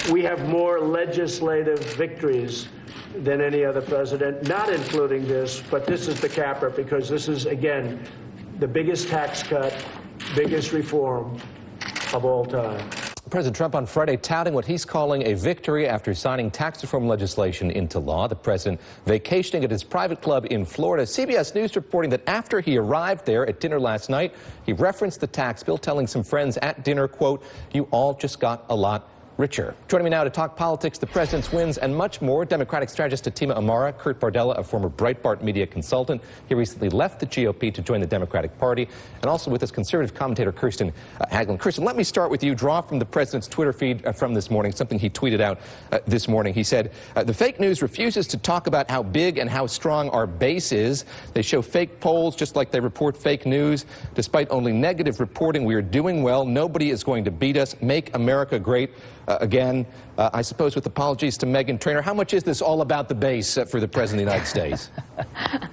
We have more legislative victories than any other president, not including this, but this is the capper because this is, again, the biggest tax cut, biggest reform of all time. President Trump on Friday touting what he's calling a victory after signing tax reform legislation into law. The president vacationing at his private club in Florida. CBS News reporting that after he arrived there at dinner last night, he referenced the tax bill, telling some friends at dinner, quote, "You all just got a lot richer." Joining me now to talk politics, the president's wins, and much more, Democratic strategist Fatima Amara, Kurt Bardella, a former Breitbart media consultant. He recently left the GOP to join the Democratic Party. And also with us, conservative commentator Kirsten Hagelin. Kirsten, let me start with you. Draw from the president's Twitter feed from this morning, something he tweeted out this morning. He said, "The fake news refuses to talk about how big and how strong our base is. They show fake polls just like they report fake news. Despite only negative reporting, we are doing well. Nobody is going to beat us. Make America great again." I suppose with apologies to Meghan Trainor, how much is this all about the base for the President of the United States?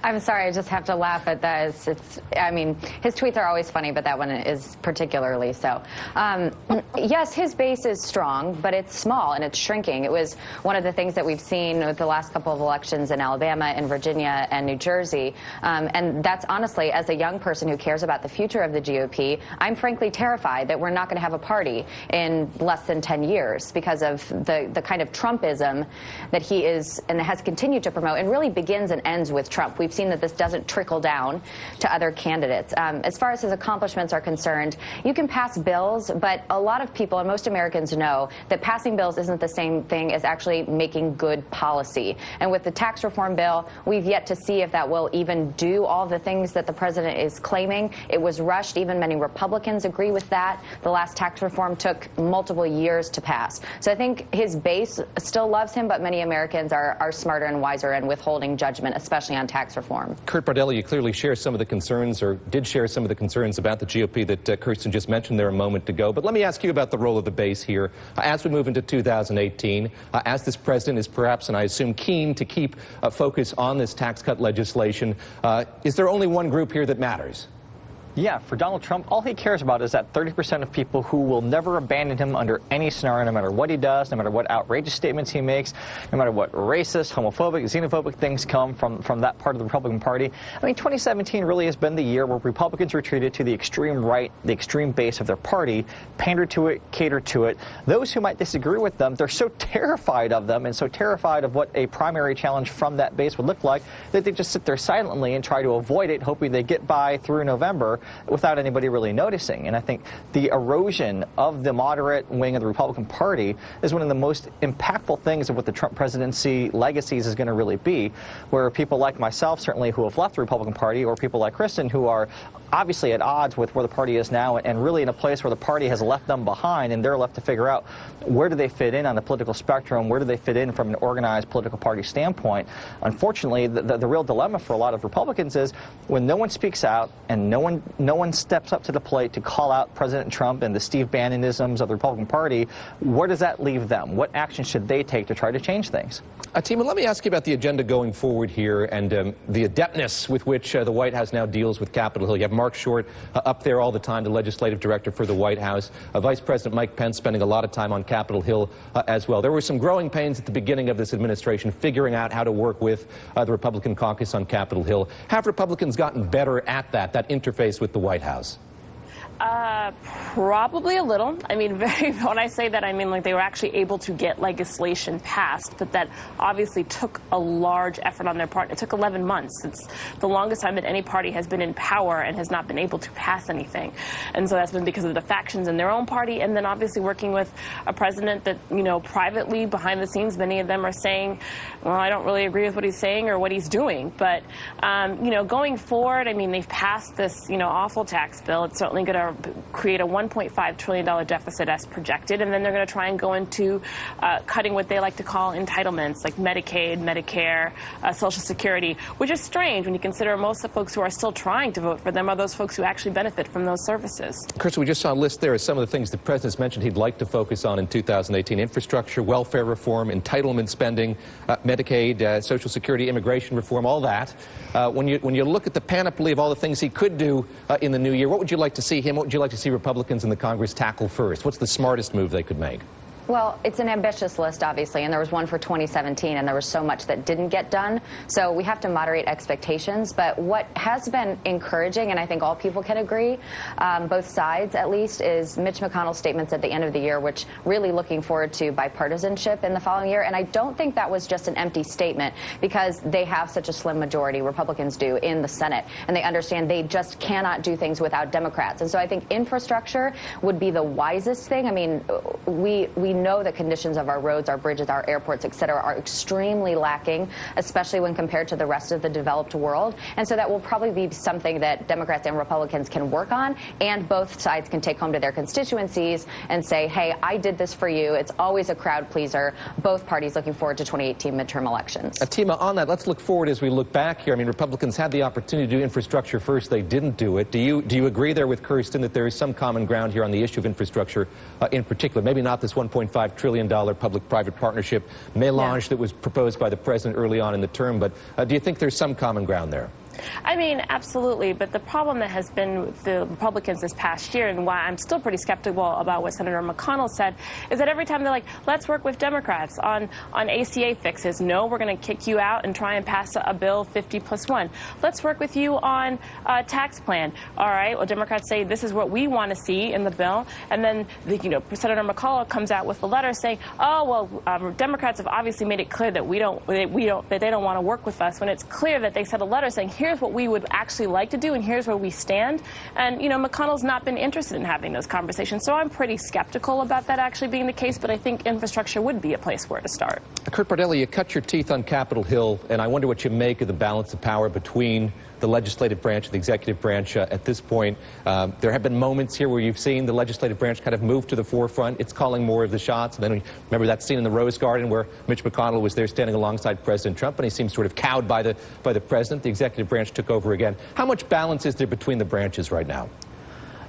I'm sorry, I just have to laugh at that. I mean, his tweets are always funny, but that one is particularly so. Yes, his base is strong, but it's small and it's shrinking. It was one of the things that we've seen with the last couple of elections in Alabama and Virginia and New Jersey. And that's honestly, as a young person who cares about the future of the GOP, I'm frankly terrified that we're not going to have a party in less than 10 years because of the kind of Trumpism that he is and has continued to promote, and really begins and ends with Trump. We've seen that this doesn't trickle down to other candidates. As far as his accomplishments are concerned, you can pass bills, but a lot of people and most Americans know that passing bills isn't the same thing as actually making good policy. And with the tax reform bill, we've yet to see if that will even do all the things that the president is claiming. It was rushed. Even many Republicans agree with that. The last tax reform took multiple years to pass. So I think his base still loves him, but many Americans are smarter and wiser and withholding judgment, especially on tax reform. Kurt Bardella, you clearly share some of the concerns, or did share some of the concerns about the GOP that Kirsten just mentioned there a moment ago. But let me ask you about the role of the base here. As we move into 2018, as this president is perhaps, and I assume, keen to keep a focus on this tax cut legislation, is there only one group here that matters? Yeah, for Donald Trump, all he cares about is that 30% of people who will never abandon him under any scenario, no matter what he does, no matter what outrageous statements he makes, no matter what racist, homophobic, xenophobic things come from that part of the Republican Party. I mean, 2017 really has been the year where Republicans retreated to the extreme right, the extreme base of their party, pandered to it, catered to it. Those who might disagree with them, they're so terrified of them and so terrified of what a primary challenge from that base would look like that they just sit there silently and try to avoid it, hoping they get by through November without anybody really noticing. And I think the erosion of the moderate wing of the Republican Party is one of the most impactful things of what the Trump presidency legacies is going to really be, where people like myself, certainly, who have left the Republican Party, or people like Kristen, who are obviously at odds with where the party is now and really in a place where the party has left them behind, and they're left to figure out where do they fit in on the political spectrum, where do they fit in from an organized political party standpoint. Unfortunately, the real dilemma for a lot of Republicans is when no one speaks out and no one steps up to the plate to call out President Trump and the Steve Bannonisms of the Republican Party, where does that leave them? What action should they take to try to change things? Fatima, let me ask you about the agenda going forward here and the adeptness with which the White House now deals with Capitol Hill. You have Mark Short up there all the time, the legislative director for the White House. Vice President Mike Pence spending a lot of time on Capitol Hill as well. There were some growing pains at the beginning of this administration figuring out how to work with the Republican caucus on Capitol Hill. Have Republicans gotten better at that interface with the White House? Probably a little. I mean, when I say that, I mean like they were actually able to get legislation passed, but that obviously took a large effort on their part. It took 11 months. It's the longest time that any party has been in power and has not been able to pass anything. And so that's been because of the factions in their own party, and then obviously working with a president that, you know, privately, behind the scenes, many of them are saying, well, I don't really agree with what he's saying or what he's doing. But, you know, going forward, I mean, they've passed this, you know, awful tax bill. It's certainly going to create a $1.5 trillion deficit as projected, and then they're going to try and go into cutting what they like to call entitlements, like Medicaid, Medicare, Social Security, which is strange when you consider most of the folks who are still trying to vote for them are those folks who actually benefit from those services. Chris, we just saw a list there of some of the things the president's mentioned he'd like to focus on in 2018: infrastructure, welfare reform, entitlement spending, Medicaid, Social Security, immigration reform, all that. When you look at the panoply of all the things he could do in the new year, what would you like to see him? What would you like to see Republicans in the Congress tackle first? What's the smartest move they could make? Well, it's an ambitious list, obviously, and there was one for 2017, and there was so much that didn't get done. So we have to moderate expectations. But what has been encouraging, and I think all people can agree, both sides at least, is Mitch McConnell's statements at the end of the year, which really looking forward to bipartisanship in the following year. And I don't think that was just an empty statement, because they have such a slim majority, Republicans do, in the Senate, and they understand they just cannot do things without Democrats. And so I think infrastructure would be the wisest thing. I mean, we know the conditions of our roads, our bridges, our airports, et cetera, are extremely lacking, especially when compared to the rest of the developed world. And so that will probably be something that Democrats and Republicans can work on, and both sides can take home to their constituencies and say, hey, I did this for you. It's always a crowd pleaser. Both parties looking forward to 2018 midterm elections. Tima, on that, let's look forward as we look back here. I mean, Republicans had the opportunity to do infrastructure first. They didn't do it. Do you agree there with Kirsten that there is some common ground here on the issue of infrastructure in particular? Maybe not this $1.5 trillion public-private partnership melange that was proposed by the president early on in the term, but do you think there's some common ground there? I mean, absolutely. But the problem that has been with the Republicans this past year, and why I'm still pretty skeptical about what Senator McConnell said, is that every time they're like, let's work with Democrats on ACA fixes. No, we're going to kick you out and try and pass a bill 50+1. Let's work with you on a tax plan. All right. Well, Democrats say this is what we want to see in the bill. And then, Senator McConnell comes out with a letter saying, oh, well, Democrats have obviously made it clear that that they don't want to work with us, when it's clear that they sent a letter saying, here's what we would actually like to do, and here's where we stand. And, McConnell's not been interested in having those conversations. So I'm pretty skeptical about that actually being the case, but I think infrastructure would be a place where to start. Kurt Bordelli, you cut your teeth on Capitol Hill, and I wonder what you make of the balance of power between the legislative branch and the executive branch at this point. There have been moments here where you've seen the legislative branch kind of move to the forefront. It's calling more of the shots. And then we remember that scene in the Rose Garden where Mitch McConnell was there standing alongside President Trump, and he seemed sort of cowed by the president. The executive branch took over again. How much balance is there between the branches right now?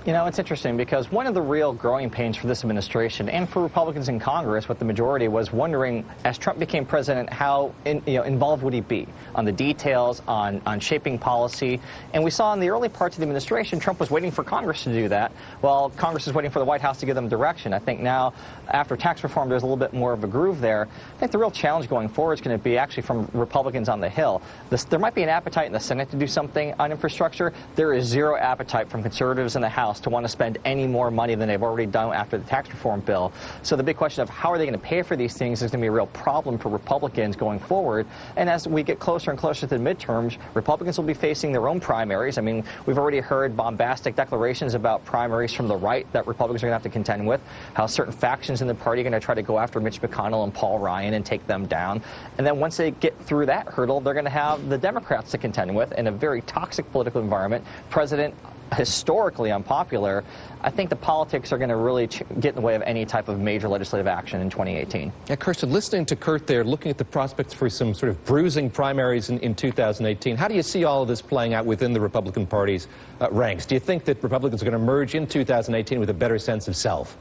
It's interesting because one of the real growing pains for this administration and for Republicans in Congress with the majority was wondering, as Trump became president, how involved would he be on the details, on shaping policy. And we saw in the early parts of the administration, Trump was waiting for Congress to do that, while Congress is waiting for the White House to give them direction. I think now, after tax reform, there's a little bit more of a groove there. I think the real challenge going forward is going to be actually from Republicans on the Hill. There might be an appetite in the Senate to do something on infrastructure. There is zero appetite from conservatives in the House to want to spend any more money than they've already done after the tax reform bill. So the big question of how are they going to pay for these things is going to be a real problem for Republicans going forward. And as we get closer and closer to the midterms, Republicans will be facing their own primaries. I mean, we've already heard bombastic declarations about primaries from the right that Republicans are going to have to contend with, how certain factions in the party are going to try to go after Mitch McConnell and Paul Ryan and take them down. And then once they get through that hurdle, they're going to have the Democrats to contend with in a very toxic political environment. President historically unpopular. I think the politics are going to really get in the way of any type of major legislative action in 2018. Yeah, Kirsten, listening to Kurt there, looking at the prospects for some sort of bruising primaries in 2018, how do you see all of this playing out within the Republican Party's ranks? Do you think that Republicans are going to emerge in 2018 with a better sense of self?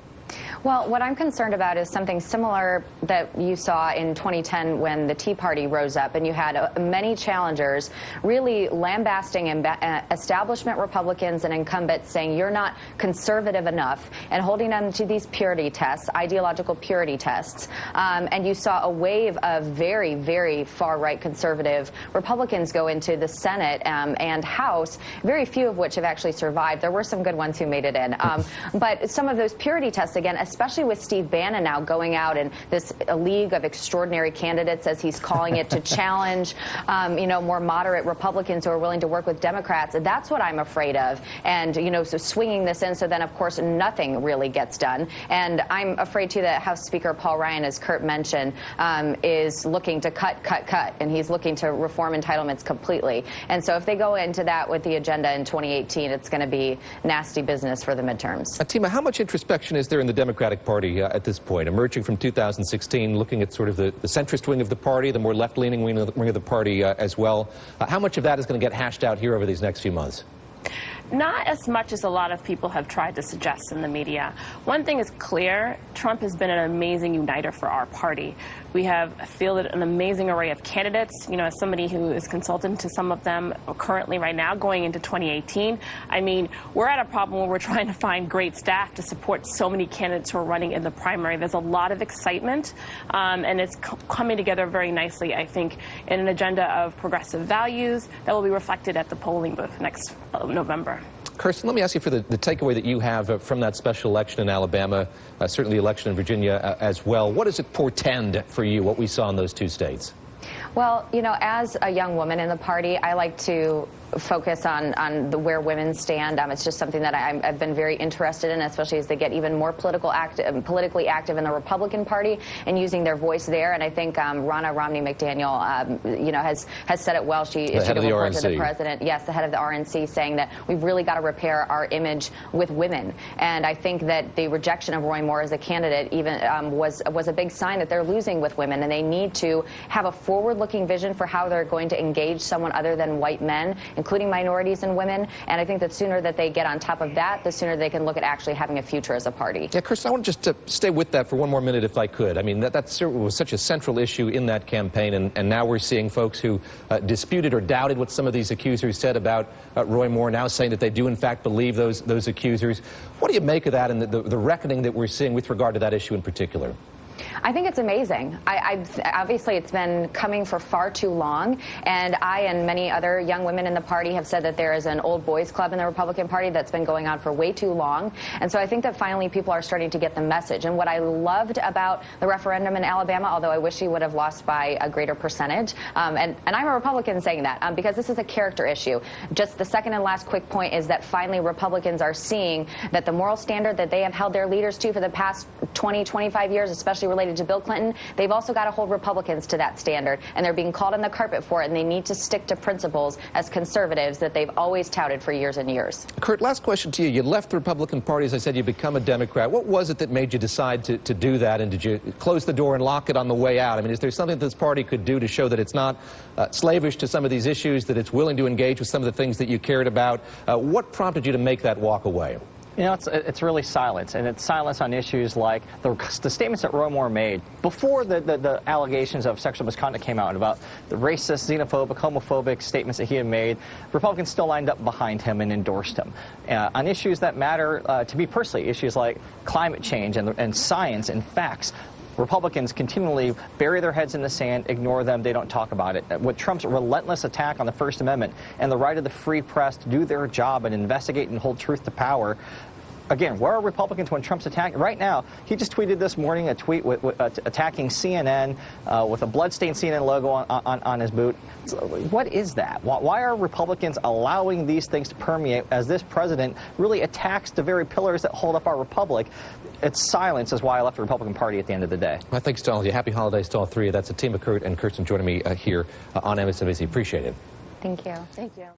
Well, what I'm concerned about is something similar that you saw in 2010 when the Tea Party rose up and you had many challengers really lambasting establishment Republicans and incumbents saying you're not conservative enough and holding them to these purity tests, ideological purity tests. And you saw a wave of very, very far-right conservative Republicans go into the Senate and House, very few of which have actually survived. There were some good ones who made it in. But some of those purity tests, again, especially with Steve Bannon now going out and this league of extraordinary candidates, as he's calling it, to challenge, more moderate Republicans who are willing to work with Democrats. That's what I'm afraid of. And, so swinging this in, so then, of course, nothing really gets done. And I'm afraid, too, that House Speaker Paul Ryan, as Kurt mentioned, is looking to cut, and he's looking to reform entitlements completely. And so if they go into that with the agenda in 2018, it's going to be nasty business for the midterms. Tima, how much introspection is there in the Democratic Party at this point, emerging from 2016, looking at sort of the centrist wing of the party, the more left-leaning wing of the party as well? How much of that is going to get hashed out here over these next few months? Not as much as a lot of people have tried to suggest in the media. One thing is clear, Trump has been an amazing uniter for our party. We have fielded an amazing array of candidates. You know, as somebody who is consultant to some of them currently right now going into 2018, I mean, we're at a problem where we're trying to find great staff to support so many candidates who are running in the primary. There's a lot of excitement, and it's coming together very nicely, I think, in an agenda of progressive values that will be reflected at the polling booth next November. Kirsten, let me ask you for the takeaway that you have from that special election in Alabama, certainly the election in Virginia as well. What does it portend for you, what we saw in those two states? Well, you know, as a young woman in the party, I like to focus on where women stand. It's just something that I've been very interested in, especially as they get even more politically active in the Republican Party and using their voice there. And I think Ronna Romney McDaniel, you know, has said it well. She issued a report to the president. Yes, the head of the RNC, saying that we've really got to repair our image with women. And I think that the rejection of Roy Moore as a candidate even was a big sign that they're losing with women, and they need to have a forward-looking vision for how they're going to engage someone other than white men, including minorities and women. And I think that sooner that they get on top of that, the sooner they can look at actually having a future as a party. Yeah, Chris, I want just to stay with that for one more minute if I could. I mean, that was such a central issue in that campaign, and now we're seeing folks who disputed or doubted what some of these accusers said about Roy Moore now saying that they do in fact believe those accusers. What do you make of that and the reckoning that we're seeing with regard to that issue in particular? I think it's amazing. Obviously, it's been coming for far too long, and I and many other young women in the party have said that there is an old boys club in the Republican Party that's been going on for way too long. And so I think that finally people are starting to get the message. And what I loved about the referendum in Alabama, although I wish he would have lost by a greater percentage, and I'm a Republican saying that, because this is a character issue. Just the second and last quick point is that finally Republicans are seeing that the moral standard that they have held their leaders to for the past 20, 25 years, especially related to Bill Clinton, they've also got to hold Republicans to that standard, and they're being called on the carpet for it, and they need to stick to principles as conservatives that they've always touted for years and years. Kurt, last question to you. You left the Republican Party, as I said, you become a Democrat. What was it that made you decide to do that, and did you close the door and lock it on the way out? I mean, is there something that this party could do to show that it's not slavish to some of these issues, that it's willing to engage with some of the things that you cared about? What prompted you to make that walk away? You know, it's really silence, and it's silence on issues like the statements that Roy Moore made before the allegations of sexual misconduct came out about the racist, xenophobic, homophobic statements that he had made. Republicans still lined up behind him and endorsed him. On issues that matter to me personally, issues like climate change and science and facts, Republicans continually bury their heads in the sand, ignore them, they don't talk about it. With Trump's relentless attack on the First Amendment and the right of the free press to do their job and investigate and hold truth to power, again, where are Republicans when Trump's attacking? Right now, he just tweeted this morning a tweet attacking CNN with a bloodstained CNN logo on his boot. What is that? Why are Republicans allowing these things to permeate as this president really attacks the very pillars that hold up our republic? It's silence is why I left the Republican Party at the end of the day. Well, thanks to all of you. Happy holidays to all three. That's a team of Kurt and Kirsten joining me here on MSNBC. Appreciate it. Thank you. Thank you.